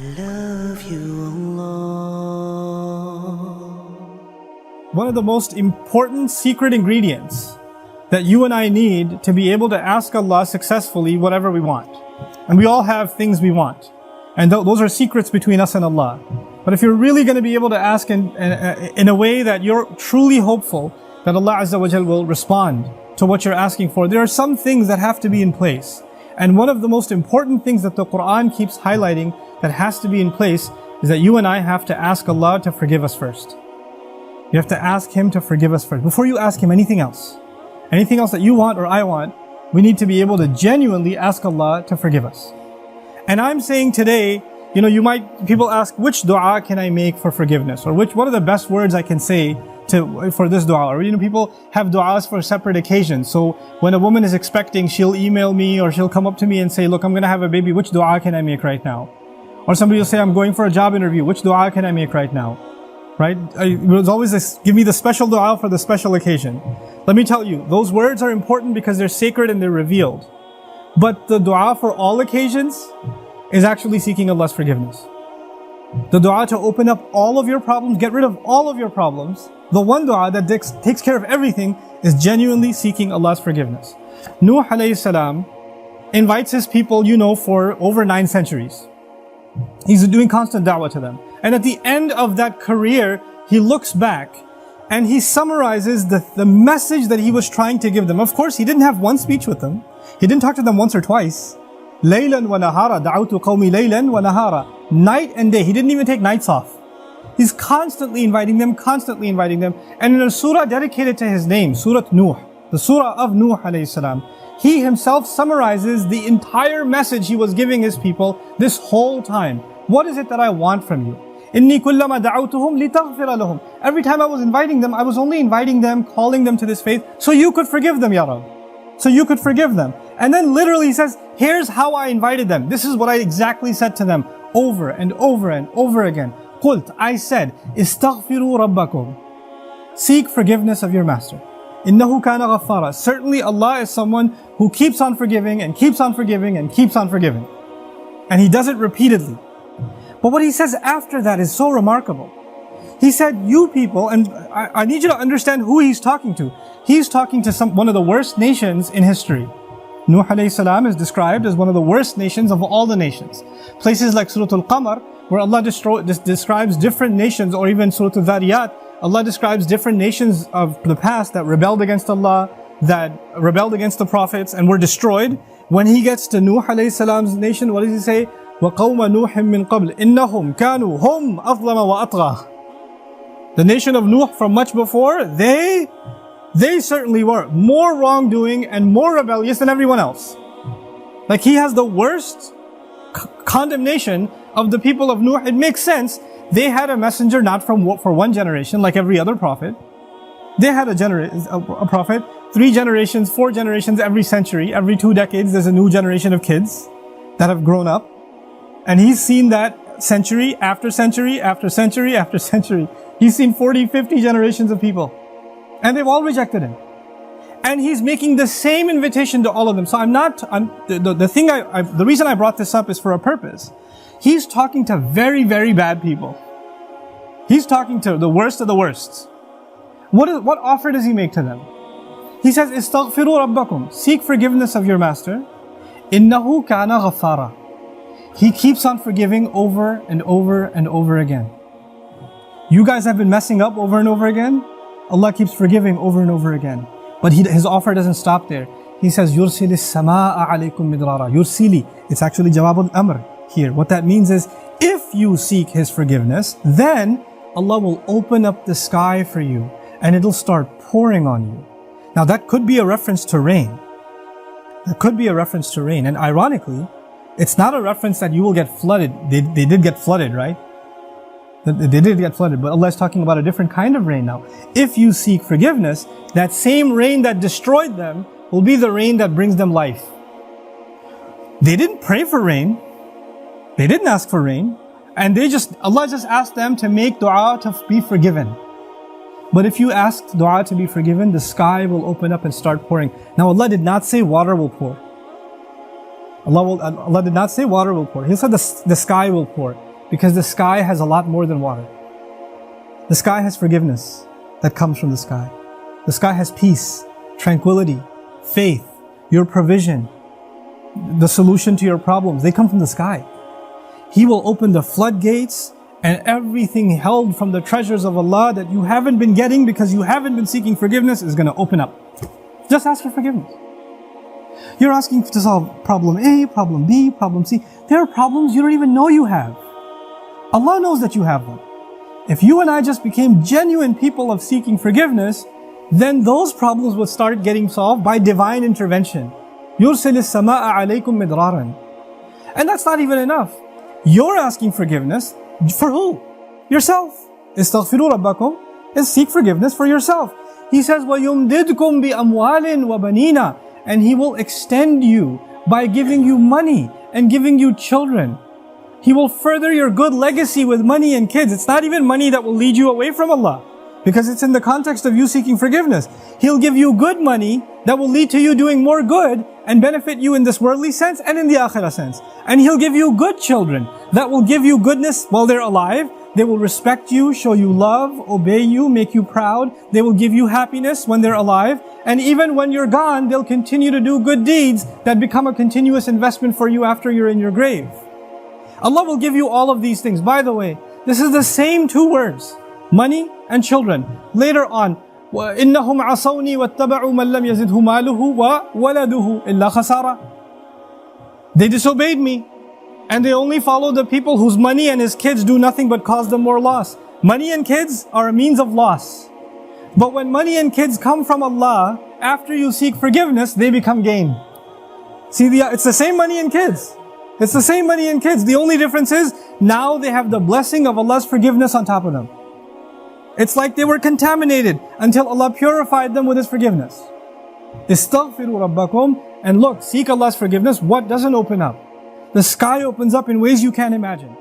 love you, Allah. One of the most important secret ingredients that you and I need to be able to ask Allah successfully whatever we want. And we all have things we want. And those are secrets between us and Allah. But if you're really going to be able to ask in a way that you're truly hopeful that Allah Azza wa Jal will respond to what you're asking for, there are some things that have to be in place. And one of the most important things that the Quran keeps highlighting that has to be in place is that you and I have to ask Allah to forgive us first. You have to ask Him to forgive us first. Before you ask Him anything else that you want or I want, we need to be able to genuinely ask Allah to forgive us. And I'm saying today, people ask, which dua can I make for forgiveness? Or what are the best words I can say for this dua? Or people have du'as for separate occasions. So when a woman is expecting, she'll email me or she'll come up to me and say, look, I'm going to have a baby. Which dua can I make right now? Or somebody will say, I'm going for a job interview. Which dua can I make right now? Right? There's always this, give me the special dua for the special occasion. Let me tell you, those words are important because they're sacred and they're revealed. But the dua for all occasions is actually seeking Allah's forgiveness. The dua to open up all of your problems, get rid of all of your problems. The one dua that takes care of everything is genuinely seeking Allah's forgiveness. Nuh alayhi salam invites his people, for over 9 centuries. He's doing constant da'wah to them. And at the end of that career, he looks back and he summarizes the message that he was trying to give them. Of course, he didn't have one speech with them. He didn't talk to them once or twice. Laylan wa nahara, da'awtu qawmi laylan wa nahara. Night and day. He didn't even take nights off. He's constantly inviting them. And in a surah dedicated to his name, Surah Nuh, the surah of Nuh alayhi salam, he himself summarizes the entire message he was giving his people this whole time. What is it that I want from you? Inni kullama da'awtuhum litaghfira lahum. Every time I was inviting them, I was only inviting them, calling them to this faith, so you could forgive them, Ya Rabb. So you could forgive them. And then literally he says, here's how I invited them. This is what I exactly said to them over and over and over again. Qult, I said, istaghfiru rabbakum. Seek forgiveness of your master. Innahu kana ghaffara. Certainly Allah is someone who keeps on forgiving and keeps on forgiving and keeps on forgiving. And He does it repeatedly. But what He says after that is so remarkable. He said, you people, and I need you to understand who He's talking to. He's talking to one of the worst nations in history. Nuh alayhi salam is described as one of the worst nations of all the nations. Places like Surah Al-Qamar, where Allah describes different nations, or even Surah Al-Dhariyat, Allah describes different nations of the past that rebelled against Allah, that rebelled against the prophets and were destroyed. When He gets to Nuh alayhi salam's nation, what does He say? وَقَوْمَ نُوحٍ مِّن قَبْلِ إِنَّهُمْ كَانُوا هُمْ أَظْلَمَ وَأَطْغَى. The nation of Nuh from much before, they certainly were more wrongdoing and more rebellious than everyone else. Like He has the worst condemnation of the people of Nuh. It makes sense. They had a messenger not for one generation like every other prophet. They had a prophet 3 generations, 4 generations every century. Every 2 decades there's a new generation of kids that have grown up. And he's seen that century after century after century after century. He's seen 40, 50 generations of people. And they've all rejected Him. And He's making the same invitation to all of them. So the reason I brought this up is for a purpose. He's talking to very, very bad people. He's talking to the worst of the worst. What offer does He make to them? He says, istaghfiru rabbakum. Seek forgiveness of your master. Innahu kana ghaffara. He keeps on forgiving over and over and over again. You guys have been messing up over and over again. Allah keeps forgiving over and over again. But His offer doesn't stop there. He says, يُرْسِلِ السَّمَاءَ عَلَيْكُمْ مِدْرَارًا. يُرْسِلِ. It's actually Jawab al-Amr here. What that means is, if you seek His forgiveness, then Allah will open up the sky for you and it'll start pouring on you. Now that could be a reference to rain. And ironically, it's not a reference that you will get flooded. They did get flooded, right? They did get flooded, but Allah is talking about a different kind of rain now. If you seek forgiveness, that same rain that destroyed them will be the rain that brings them life. They didn't pray for rain. They didn't ask for rain. And Allah just asked them to make dua to be forgiven. But if you ask dua to be forgiven, the sky will open up and start pouring. Now Allah did not say water will pour. Allah did not say water will pour. He said the sky will pour. Because the sky has a lot more than water. The sky has forgiveness that comes from the sky. The sky has peace, tranquility, faith, your provision, the solution to your problems. They come from the sky. He will open the floodgates, and everything held from the treasures of Allah that you haven't been getting because you haven't been seeking forgiveness is going to open up. Just ask for forgiveness. You're asking to solve problem A, problem B, problem C. There are problems you don't even know you have. Allah knows that you have them. If you and I just became genuine people of seeking forgiveness, then those problems would start getting solved by divine intervention. يُرْسِلِ السَّمَاءَ عَلَيْكُمْ مِدْرَارًا. And that's not even enough. You're asking forgiveness for who? Yourself. اسْتَغْفِرُوا رَبَّكُمْ is seek forgiveness for yourself. He says, وَيُمْدِدْكُمْ بِأَمْوَالٍ وَبَنِينَ, and He will extend you by giving you money and giving you children. He will further your good legacy with money and kids. It's not even money that will lead you away from Allah, because it's in the context of you seeking forgiveness. He'll give you good money that will lead to you doing more good and benefit you in this worldly sense and in the akhirah sense. And He'll give you good children that will give you goodness while they're alive. They will respect you, show you love, obey you, make you proud. They will give you happiness when they're alive. And even when you're gone, they'll continue to do good deeds that become a continuous investment for you after you're in your grave. Allah will give you all of these things. By the way, this is the same two words, money and children. Later on, وَإِنَّهُمْ عَصَوْنِي وَاتَّبَعُوا مَنْ لَمْ يَزِدْهُ مَالُهُ وَوَلَدُهُ إِلَّا خَسَارًا. They disobeyed me, and they only follow the people whose money and his kids do nothing but cause them more loss. Money and kids are a means of loss. But when money and kids come from Allah, after you seek forgiveness, they become gain. See, it's the same money and kids. It's the same money and kids. The only difference is, now they have the blessing of Allah's forgiveness on top of them. It's like they were contaminated until Allah purified them with His forgiveness. Istaghfiru rabbakum. And look, seek Allah's forgiveness. What doesn't open up? The sky opens up in ways you can't imagine.